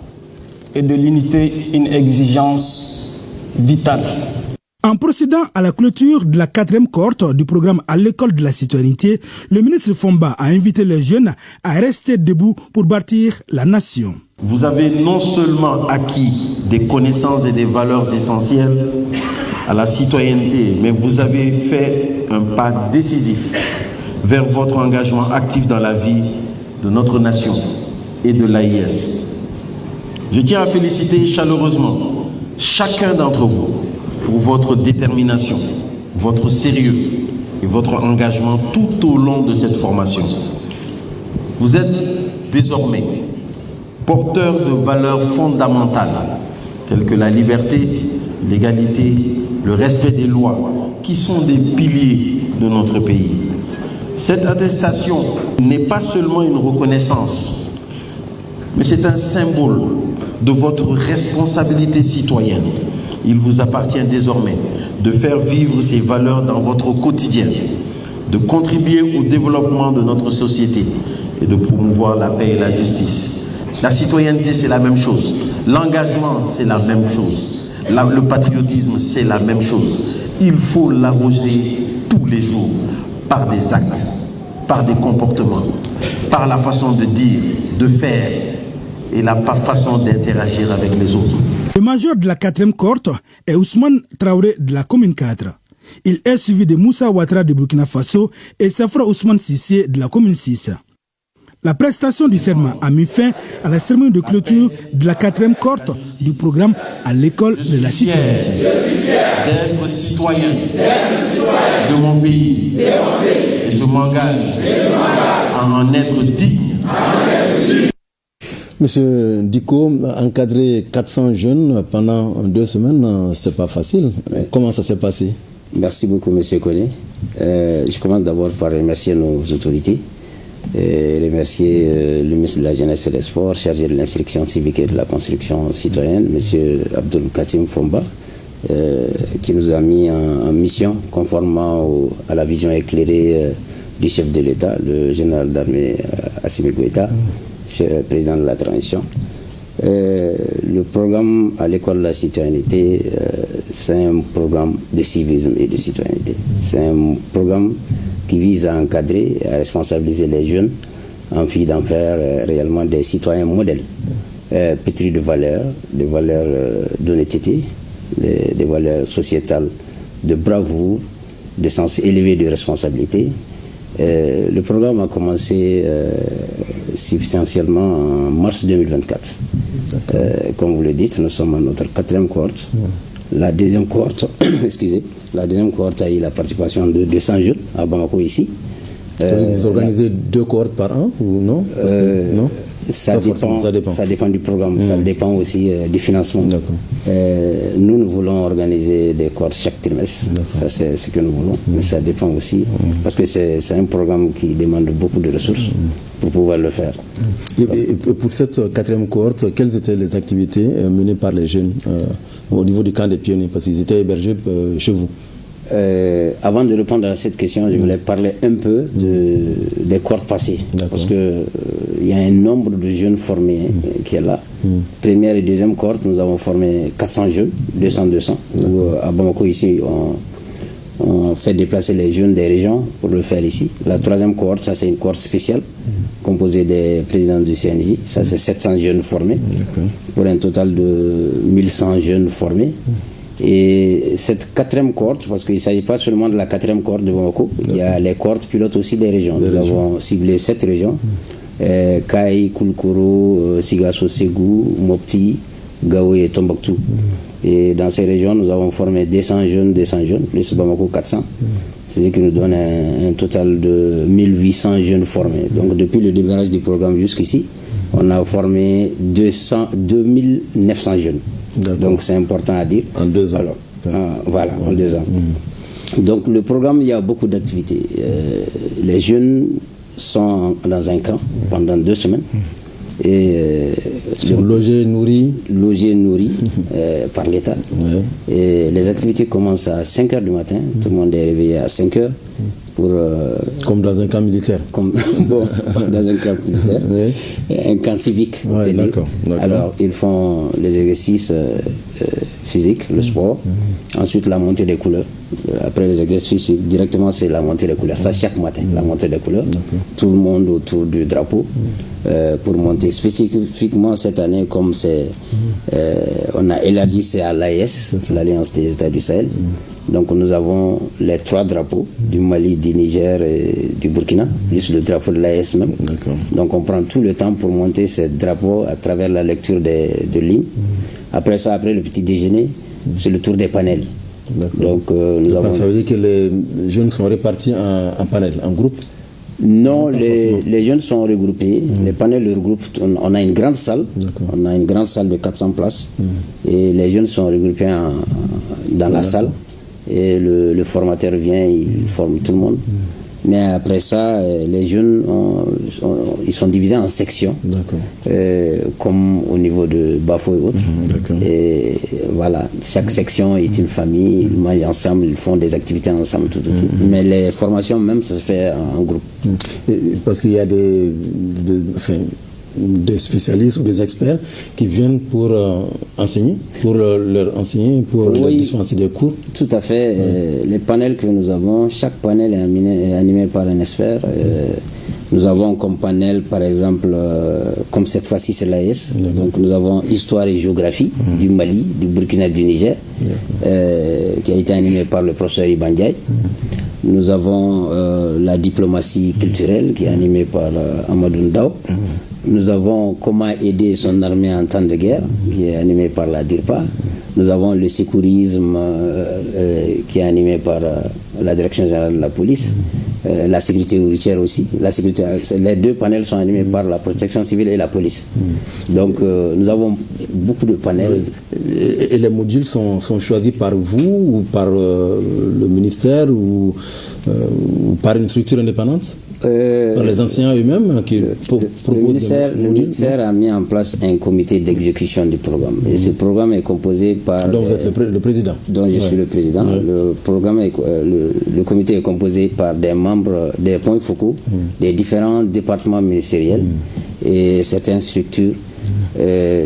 et de l'unité une exigence vitale. En procédant à la clôture de la 4e cohorte du programme à l'école de la citoyenneté, le ministre Fomba a invité les jeunes à rester debout pour bâtir la nation. Vous avez non seulement acquis des connaissances et des valeurs essentielles, à la citoyenneté, mais vous avez fait un pas décisif vers votre engagement actif dans la vie de notre nation et de l'AIS. Je tiens à féliciter chaleureusement chacun d'entre vous pour votre détermination, votre sérieux et votre engagement tout au long de cette formation. Vous êtes désormais porteurs de valeurs fondamentales telles que la liberté, l'égalité, le respect des lois, qui sont des piliers de notre pays. Cette attestation n'est pas seulement une reconnaissance, mais c'est un symbole de votre responsabilité citoyenne. Il vous appartient désormais de faire vivre ces valeurs dans votre quotidien, de contribuer au développement de notre société et de promouvoir la paix et la justice. La citoyenneté, c'est la même chose. L'engagement, c'est la même chose. Le patriotisme, c'est la même chose. Il faut l'arroser tous les jours par des actes, par des comportements, par la façon de dire, de faire et la façon d'interagir avec les autres. Le major de la 4e cohorte est Ousmane Traoré de la commune 4. Il est suivi de Moussa Ouattara de Burkina Faso et Safra Ousmane Sissé de la commune 6. La prestation du serment a mis fin à la cérémonie de clôture de la 4e cohorte du programme à l'école de la citoyenneté. D'être citoyen de mon pays et je m'engage à en être digne. Monsieur Diko, encadrer 400 jeunes pendant 2 semaines, c'est pas facile. Comment ça s'est passé? Merci beaucoup, monsieur Koné. Je commence d'abord par remercier nos autorités. Et remercier le ministre de la Jeunesse et des Sports, chargé de l'instruction civique et de la construction citoyenne, M. Abdul Kasim Fomba, qui nous a mis en mission conformément à la vision éclairée du chef de l'État, le général d'armée Assimi Goïta, président de la transition. Le programme à l'école de la citoyenneté, c'est un programme de civisme et de citoyenneté. C'est un programme qui vise à encadrer et à responsabiliser les jeunes en vue d'en faire réellement des citoyens modèles, pétris de valeurs d'honnêteté, des valeurs sociétales de bravoure, de sens élevé de responsabilité. Le programme a commencé substantiellement en mars 2024. Comme vous le dites, nous sommes à notre 4e cohorte. La deuxième cohorte, la deuxième cohorte a eu la participation de 200 jeunes à Bamako ici. Vous organisez 2 cohortes par an ou non? Non, ça dépend du programme, ça dépend aussi du financement. Nous voulons organiser des cohortes chaque trimestre, ça c'est ce que nous voulons, mais ça dépend aussi, parce que c'est un programme qui demande beaucoup de ressources pour pouvoir le faire. Et pour cette 4e cohorte, quelles étaient les activités menées par les jeunes au niveau du camp des pionniers, parce qu'ils étaient hébergés chez vous? Avant de répondre à cette question, je voulais parler un peu des cohortes passées, parce que il y a un nombre de jeunes formés qui est là. Première et deuxième cohorte, nous avons formé 400 jeunes, 200. À Bamako ici, on fait déplacer les jeunes des régions pour le faire ici. La 3e cohorte, ça c'est une cohorte spéciale composée des présidents du CNJ. Ça c'est 700 jeunes formés pour un total de 1100 jeunes formés. Et cette 4e cohorte, parce qu'il ne s'agit pas seulement de la 4e cohorte de Bamako, il y a les cohortes pilotes aussi des régions. Nous avons ciblé 7 régions, Kaï, Koulkouro, Sigasso, Ségou, Mopti, Gao et Tombouctou. Et dans ces régions, nous avons formé 200 jeunes, plus Bamako 400. C'est ce qui nous donne un total de 1800 jeunes formés. Donc depuis le démarrage du programme jusqu'ici, on a formé 2900 jeunes. Donc c'est important à dire. En 2 ans. Alors, voilà, en 2 ans. Donc le programme, il y a beaucoup d'activités. Les jeunes sont dans un camp pendant 2 semaines. Et logés, nourris par l'État. Et les activités commencent à 5h du matin. Tout le monde est réveillé à 5h. Comme dans un camp militaire. Dans un camp militaire. Un camp civique. D'accord. Alors, ils font les exercices physiques, le sport. Ensuite, la montée des couleurs. Après les exercices physiques, directement, c'est la montée des couleurs. Ça, chaque matin, la montée des couleurs. Tout le monde autour du drapeau. pour monter. Spécifiquement cette année, comme on a élargi, c'est à l'AES, l'Alliance des États du Sahel. Donc nous avons les 3 drapeaux du Mali, du Niger et du Burkina, plus le drapeau de l'AES même. Donc on prend tout le temps pour monter ces drapeaux à travers la lecture de l'hymne. Après ça, après le petit déjeuner, c'est le tour des panels. Donc ça veut dire que les jeunes sont répartis en panels, en groupe? Non, les jeunes sont regroupés, les panels regroupent, on a une grande salle, on a une grande salle de 400 places, et les jeunes sont regroupés dans la salle, et le formateur vient, il forme tout le monde. Mais après ça, les jeunes ils sont divisés en sections, comme au niveau de Bafo et autres. Et voilà, chaque section est une famille, ils mangent ensemble, ils font des activités ensemble, tout. Mais les formations même, ça se fait en groupe. Parce qu'il y a des spécialistes ou des experts qui viennent pour enseigner, pour leur enseigner, pour leur dispenser des cours. Tout à fait. Les panels que nous avons, chaque panel est animé par un expert. Nous avons comme panel, par exemple, comme cette fois-ci c'est l'AES, donc nous avons Histoire et Géographie du Mali, du Burkina et du Niger, qui a été animé par le professeur Iban Ndiaye. Nous avons la diplomatie culturelle qui est animée par Amadou Ndao. Nous avons Comment aider son armée en temps de guerre, qui est animé par la DIRPA. Nous avons le sécurisme, qui est animé par la Direction générale de la police. La sécurité routière aussi. Les 2 panels sont animés par la protection civile et la police. Donc nous avons beaucoup de panels. Et les modules sont choisis par vous ou par le ministère ou par une structure indépendante? Par les enseignants eux-mêmes qui proposent le ministère a mis en place un comité d'exécution du programme. Et ce programme est composé par... Donc vous êtes le président? Donc je suis le président. Le comité est composé par des membres, des points focaux, des différents départements ministériels et certaines structures.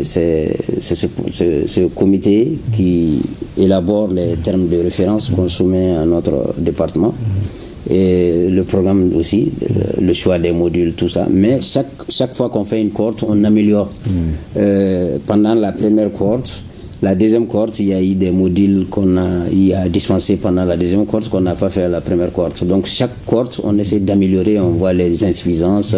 C'est ce comité qui élabore les termes de référence qu'on soumet à notre département. Et le programme aussi, le choix des modules, tout ça. Mais chaque fois qu'on fait une cohorte, on améliore. Pendant la première cohorte, la deuxième cohorte, il y a eu des modules qu'on a dispensés pendant la deuxième cohorte qu'on n'a pas fait à la première cohorte. Donc chaque cohorte, on essaie d'améliorer, on voit les insuffisances,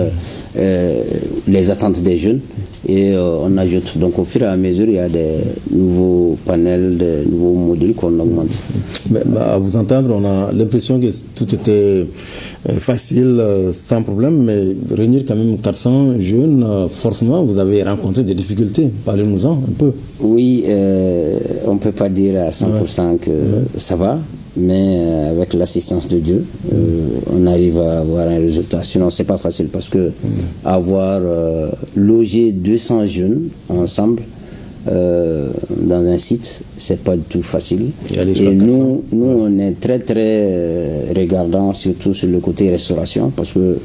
les attentes des jeunes. Et on ajoute. Donc au fur et à mesure, il y a des nouveaux panels, des nouveaux modules qu'on augmente. Mais, à vous entendre, on a l'impression que tout était facile, sans problème, mais réunir quand même 400 jeunes, forcément, vous avez rencontré des difficultés. Parlez-nous-en un peu. Oui, on ne peut pas dire à 100% que ça va. Mais avec l'assistance de Dieu, on arrive à avoir un résultat. Sinon, c'est pas facile parce que avoir logé 200 jeunes ensemble dans un site, c'est pas du tout facile. Et nous, on est très regardants, surtout sur le côté restauration, parce que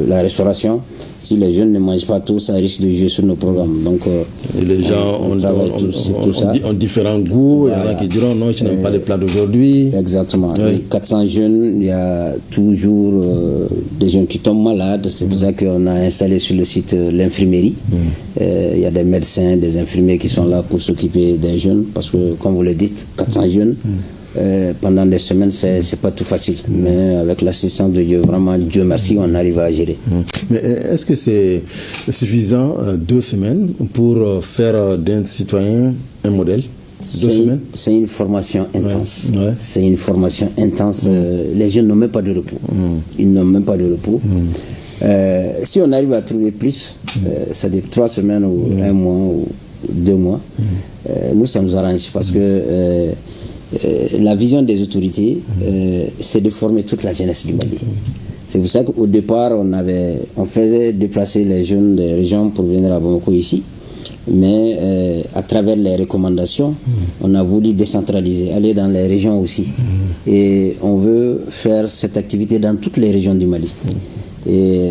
la restauration, si les jeunes ne mangent pas tout, ça risque de jouer sur nos programmes. Donc, et les gens ont différents goûts. Il y en a qui diront non, je n'aime pas les plats d'aujourd'hui. Exactement. Oui. 400 jeunes, il y a toujours des jeunes qui tombent malades. C'est pour ça qu'on a installé sur le site l'infirmerie. Il y a des médecins, des infirmiers qui sont là pour s'occuper des jeunes, parce que, comme vous le dites, 400 jeunes, pendant des semaines, c'est pas tout facile. Mais avec l'assistance de Dieu, vraiment, Dieu merci, on arrive à gérer. Mais est-ce que c'est suffisant, 2 semaines, pour faire d'un citoyen un modèle? 2 semaines? C'est une formation intense. C'est une formation intense. Les jeunes n'ont même pas de repos. Ils n'ont même pas de repos. Si on arrive à trouver plus, c'est-à-dire 3 semaines ou 1 mois ou 2 mois, nous, ça nous arrange parce que la vision des autorités, c'est de former toute la jeunesse du Mali. C'est pour ça qu'au départ, on faisait déplacer les jeunes des régions pour venir à Bamako ici. Mais à travers les recommandations, on a voulu décentraliser, aller dans les régions aussi. Et on veut faire cette activité dans toutes les régions du Mali. Et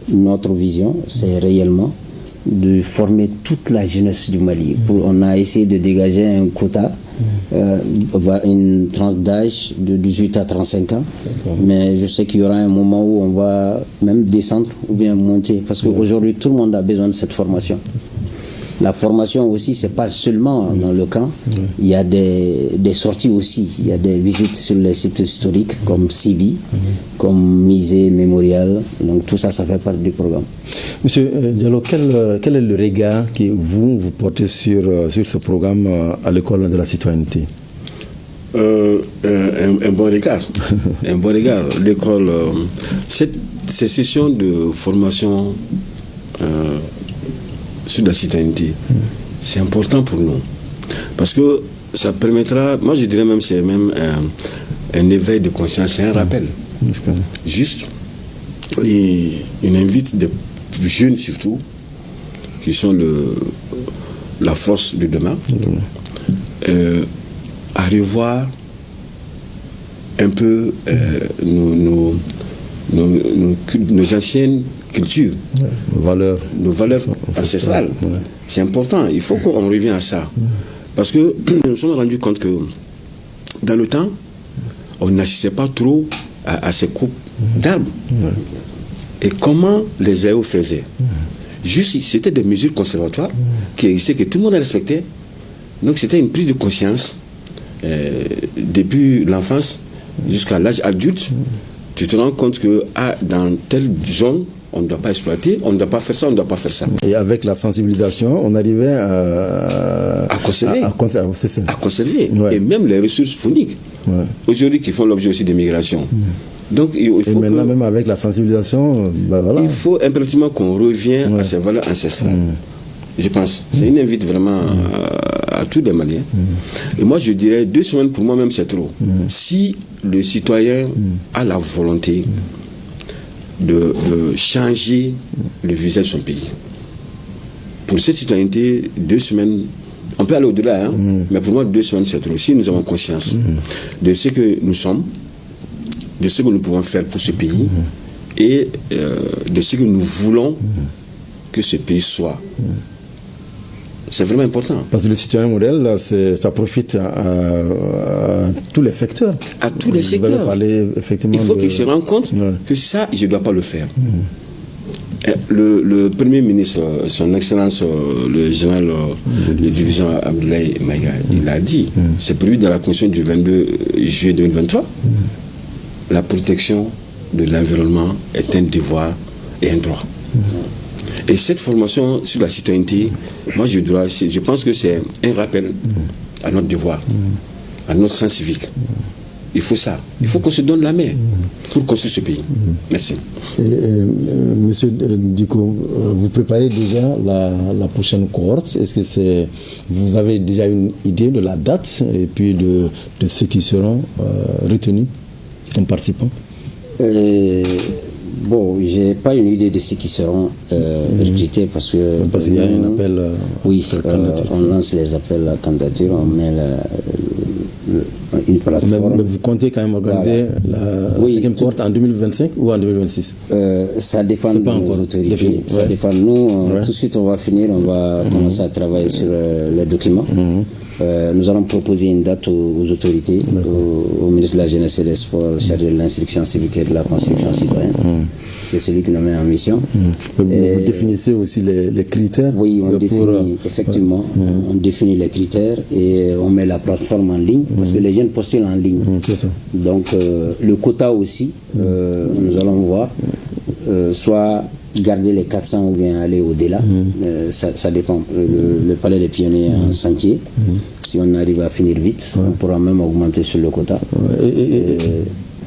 notre vision, c'est réellement de former toute la jeunesse du Mali. On a essayé de dégager un quota, une tranche d'âge de 18 à 35 ans. Mais je sais qu'il y aura un moment où on va même descendre ou bien monter, parce qu'aujourd'hui tout le monde a besoin de cette formation. La formation aussi, c'est pas seulement dans le camp. Il y a des sorties aussi. Il y a des visites sur les sites historiques comme Sibi, comme musée, mémorial. Donc tout ça, ça fait partie du programme. Monsieur Diallo, quel est le regard que vous portez sur ce programme à l'école de la citoyenneté? Un bon regard. Un bon regard. L'école, ces sessions de formation sur la citoyenneté, c'est important pour nous. Parce que ça permettra, moi je dirais même, c'est même un éveil de conscience, c'est un rappel. Juste, il invite des jeunes surtout, qui sont la force de demain, à revoir un peu nos anciennes culture, nos valeurs ancestrales. C'est important, il faut qu'on revienne à ça. Parce que nous nous sommes rendus compte que dans le temps, on n'assistait pas trop à ces coupes d'arbres. Et comment les AO faisaient? Juste, c'était des mesures conservatoires qui existaient, que tout le monde respectait. Donc c'était une prise de conscience depuis l'enfance jusqu'à l'âge adulte. Tu te rends compte que dans telle zone, on ne doit pas exploiter, on ne doit pas faire ça, on ne doit pas faire ça. Et avec la sensibilisation, on arrivait à conserver. À conserver. Et même les ressources phoniques, aujourd'hui, qui font l'objet aussi des migrations. Donc, il faut maintenant, même avec la sensibilisation, voilà. Il faut impérativement qu'on revienne à ces valeurs ancestrales. Je pense. C'est une invite vraiment à tous les Maliens. Et moi, je dirais 2 semaines pour moi-même, c'est trop. Si le citoyen a la volonté de changer le visage de son pays. Pour cette citoyenneté, 2 semaines, on peut aller au-delà, mais pour moi, 2 semaines, c'est trop. Si nous avons conscience de ce que nous sommes, de ce que nous pouvons faire pour ce pays, et de ce que nous voulons que ce pays soit. C'est vraiment important. Parce que le citoyen modèle, ça profite à tous les secteurs. À tous les secteurs. Il faut qu'il se rende compte que ça, je ne dois pas le faire. Le Premier ministre, son Excellence, le général de division Abdoulaye Maïga, il a dit, c'est prévu dans la Constitution du 22 juillet 2023, la protection de l'environnement est un devoir et un droit. Et cette formation sur la citoyenneté, moi je pense que c'est un rappel à notre devoir, à notre sens civique. Il faut ça. Il faut qu'on se donne la main pour construire ce pays. Merci. Monsieur Diko, vous préparez déjà la prochaine cohorte. Est-ce que vous avez déjà une idée de la date et puis de ceux qui seront retenus comme participants? Bon, j'ai pas une idée de ceux qui seront recrutés parce qu'il y a un appel. Oui, on lance les appels à candidature, on met une plateforme. Mais vous comptez quand même organiser la 5e cohorte en 2025 ou en 2026? Ça dépend de nos autorités. Ça dépend de nous. Tout de suite, on va finir, on va commencer à travailler sur les documents. Nous allons proposer une date aux autorités, au ministre de la Jeunesse et des Sports, chargé de l'instruction civique et de la construction citoyenne. C'est celui qui nous met en mission. Vous définissez aussi les critères? Oui, on définit, effectivement, on définit les critères et on met la plateforme en ligne, parce que les jeunes postulent en ligne. C'est ça. Donc, le quota aussi, nous allons voir, soit garder les 400 ou bien aller au-delà, ça dépend. Le Palais des Pionniers est en chantier. Si on arrive à finir vite, on pourra même augmenter sur le quota.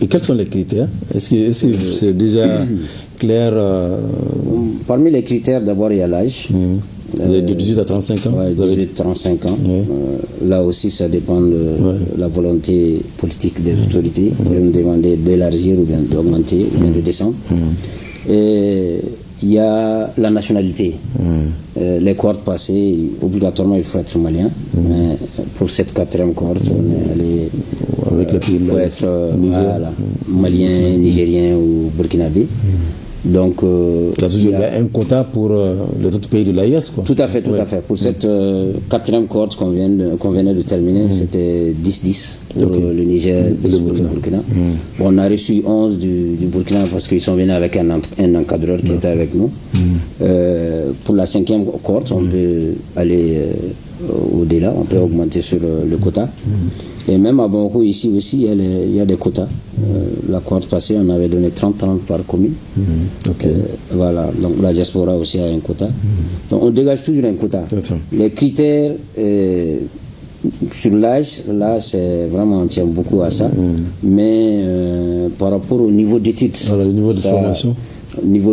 Et quels sont les critères? Est-ce que c'est déjà clair? Parmi les critères, d'abord, il y a l'âge. De 18 à 35 ans? Oui, 18 à 35 ans. Là aussi, ça dépend de la volonté politique des autorités. Ils vont nous demander d'élargir ou bien d'augmenter ou bien de descendre. Et il y a la nationalité. Les cohortes passées, obligatoirement, il faut être malien. Mais pour cette 4e cohorte, on est allé. Avec le pays, il faut être malien, nigérien ou burkinabé. Donc, il y a un quota pour les autres pays de l'AES, quoi. Tout à fait, tout à fait. Pour cette quatrième cohorte qu'on venait de terminer, c'était 10-10 pour le Niger et pour le Burkina. Bon, on a reçu 11 du Burkina parce qu'ils sont venus avec un encadreur qui était avec nous. Pour la cinquième cohorte, on peut aller au-delà, on peut augmenter sur le quota. Et même à Bamako, ici aussi, il y a des quotas. La cohorte passée, on avait donné 30 par commune. Voilà, donc la diaspora aussi a un quota. Donc on dégage toujours un quota. Les critères sur l'âge, là, c'est vraiment, on tient beaucoup à ça. Mais par rapport au niveau d'études, niveau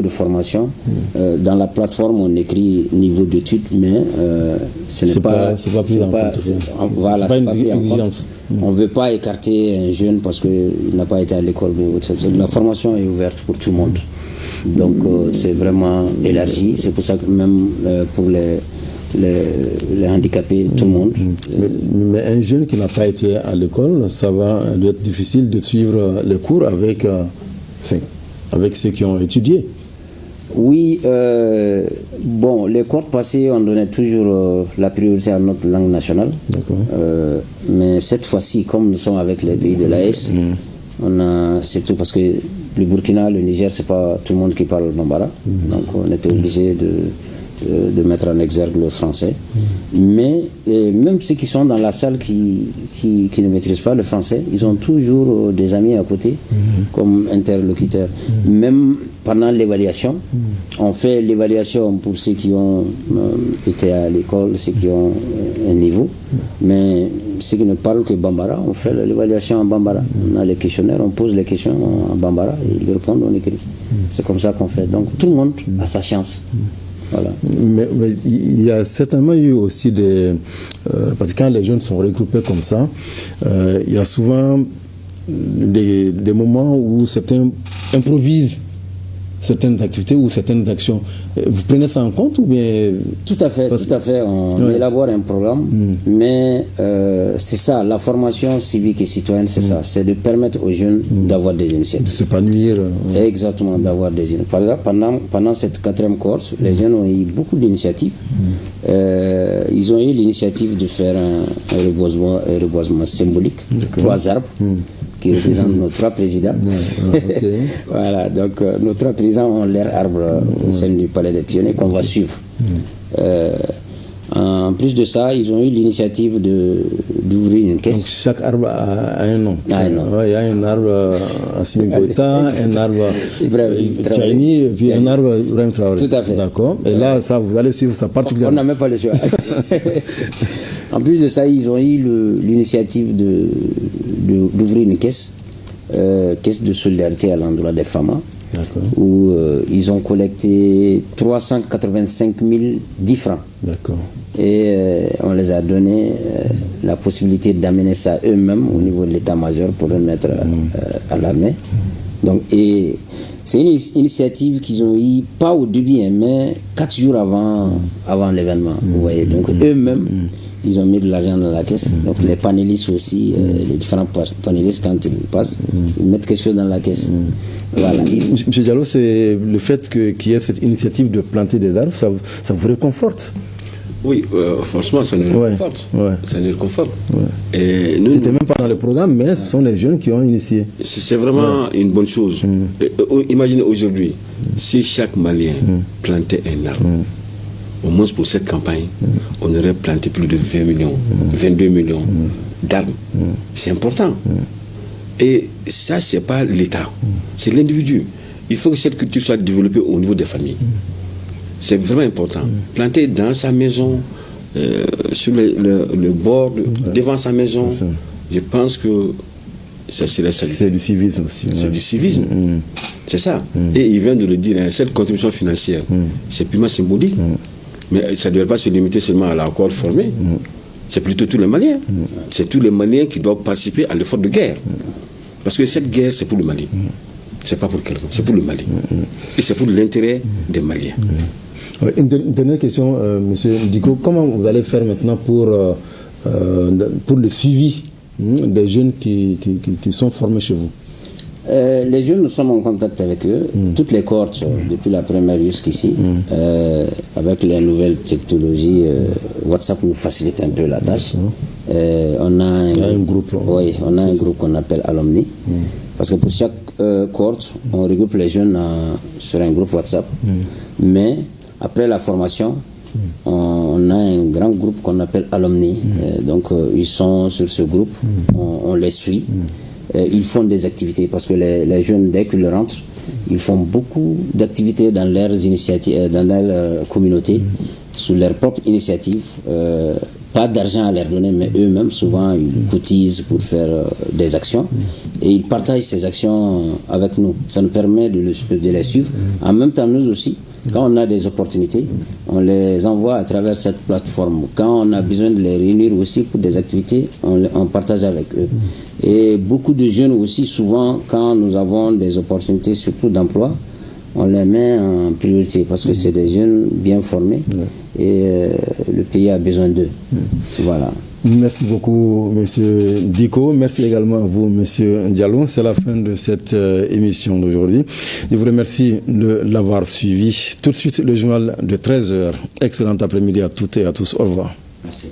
de formation, dans la plateforme on écrit niveau d'études, mais ce n'est pas pris en compte. Voilà, c'est pas pris en compte. On ne veut pas écarter un jeune parce qu'il n'a pas été à l'école. La formation est ouverte pour tout le monde. Donc c'est vraiment élargi. C'est pour ça que même pour les handicapés, tout le monde. Mais un jeune qui n'a pas été à l'école, ça va lui être difficile de suivre les cours avec ceux qui ont étudié. Oui, bon, les cours passés, on donnait toujours la priorité à notre langue nationale. Mais cette fois-ci, comme nous sommes avec les pays de l'AES, c'est tout parce que le Burkina, le Niger, c'est pas tout le monde qui parle bambara. Donc on était obligé de mettre en exergue le français. Mais même ceux qui sont dans la salle qui ne maîtrisent pas le français, ils ont toujours des amis à côté comme interlocuteurs. Même pendant l'évaluation, on fait l'évaluation pour ceux qui ont été à l'école, ceux qui ont un niveau, mais ceux qui ne parlent que bambara, on fait l'évaluation en bambara. On a les questionnaires, on pose les questions en bambara et ils répondent, on écrit. C'est comme ça qu'on fait. Donc tout le monde a sa chance. Voilà. Mais il y a certainement eu aussi parce que quand les jeunes sont regroupés comme ça, il y a souvent des moments où certains improvisent certaines activités ou certaines actions. Vous prenez ça en compte ou bien... Tout à fait, tout à fait. On élabore un programme, mais c'est ça, la formation civique et citoyenne, c'est ça. C'est de permettre aux jeunes d'avoir des initiatives. De s'épanouir. Exactement, d'avoir des initiatives. Par exemple, pendant cette quatrième cohorte, les jeunes ont eu beaucoup d'initiatives. Ils ont eu l'initiative de faire un reboisement symbolique, 3 arbres. Qui représentent nos 3 présidents. Voilà, donc nos 3 présidents ont leur arbre au sein du Palais des Pionniers qu'on va suivre. En plus de ça, ils ont eu l'initiative d'ouvrir une caisse. Donc chaque arbre a un nom. Il y a un arbre Assimi Goïta, un arbre Tchaini, puis un arbre Ibrahim Traoré. Tout à fait. D'accord. Et là, ça, vous allez suivre ça particulièrement. On n'a même pas le choix. En plus de ça, ils ont eu l'initiative d'ouvrir une caisse de solidarité à l'endroit des femmes, où ils ont collecté 385 10 francs. D'accord. Et on les a donné la possibilité d'amener ça eux-mêmes au niveau de l'état-major pour remettre à l'armée. Donc, et c'est une initiative qu'ils ont eu, pas au début, mais 4 jours avant l'événement. Vous voyez, donc eux-mêmes, ils ont mis de l'argent dans la caisse. Donc les panélistes aussi, les différents panélistes, quand ils passent, ils mettent quelque chose dans la caisse. Voilà. M. Diallo, c'est le fait qu'il y ait cette initiative de planter des arbres, ça vous réconforte? Oui, franchement, ça nous réconforte. Ça nous réconforte. C'était même pas dans le programme, mais ce sont les jeunes qui ont initié. C'est vraiment une bonne chose. Imaginez aujourd'hui, si chaque Malien plantait un arbre, au moins pour cette campagne, on aurait planté plus de 20 millions, 22 millions d'arbres. C'est important. Et ça, c'est pas l'État, c'est l'individu. Il faut que cette culture soit développée au niveau des familles. C'est vraiment important. Planter dans sa maison, sur le bord, devant sa maison, je pense que ça serait ça. C'est du civisme aussi. C'est du civisme. C'est ça. Et il vient de le dire, cette contribution financière, c'est purement symbolique. Mais ça ne devrait pas se limiter seulement à la cohorte formée. C'est plutôt tous les Maliens. C'est tous les Maliens qui doivent participer à l'effort de guerre. Parce que cette guerre, c'est pour le Mali. C'est pas pour quelqu'un, c'est pour le Mali. Et c'est pour l'intérêt des Maliens. Une dernière question, monsieur Diko. Comment vous allez faire maintenant pour le suivi des jeunes qui sont formés chez vous? Les jeunes, nous sommes en contact avec eux, toutes les cohortes, depuis la première jusqu'ici. Avec les nouvelles technologies, WhatsApp nous facilite un peu la tâche. On a un groupe. Oui, on a un groupe qu'on appelle Alumni. Parce que pour chaque cohorte, on regroupe les jeunes sur un groupe WhatsApp. Mais après la formation, on a un grand groupe qu'on appelle Alumni. Donc ils sont sur ce groupe, on les suit. Ils font des activités parce que les jeunes, dès qu'ils rentrent, ils font beaucoup d'activités dans leurs initiatives, dans leur communauté, sous leur propre initiative. Pas d'argent à leur donner, mais eux-mêmes, souvent, ils cotisent pour faire des actions. Et ils partagent ces actions avec nous. Ça nous permet de les suivre. En même temps, nous aussi, quand on a des opportunités, on les envoie à travers cette plateforme. Quand on a besoin de les réunir aussi pour des activités, on partage avec eux. Et beaucoup de jeunes aussi, souvent, quand nous avons des opportunités, surtout d'emploi, on les met en priorité parce que c'est des jeunes bien formés et le pays a besoin d'eux. Voilà. Merci beaucoup, Monsieur Diko. Merci également à vous, Monsieur Diallo. C'est la fin de cette émission d'aujourd'hui. Je vous remercie de l'avoir suivi. Tout de suite, le journal de 13h. Excellent après-midi à toutes et à tous. Au revoir. Merci.